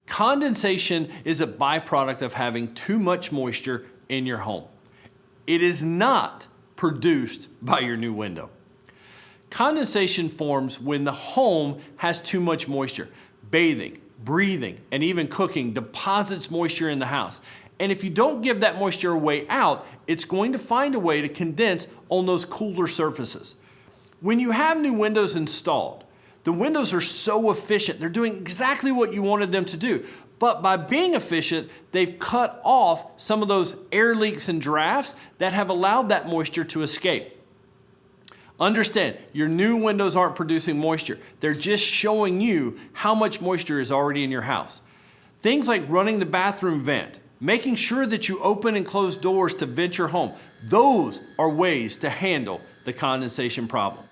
Condensation is a byproduct of having too much moisture in your home. It is not produced by your new window. Condensation forms when the home has too much moisture. Bathing, breathing, and even cooking deposits moisture in the house. And if you don't give that moisture a way out, it's going to find a way to condense on those cooler surfaces. When you have new windows installed, the windows are so efficient. They're doing exactly what you wanted them to do. But by being efficient, they've cut off some of those air leaks and drafts that have allowed that moisture to escape. Understand, your new windows aren't producing moisture. They're just showing you how much moisture is already in your house. Things like running the bathroom vent, making sure that you open and close doors to vent your home, those are ways to handle the condensation problem.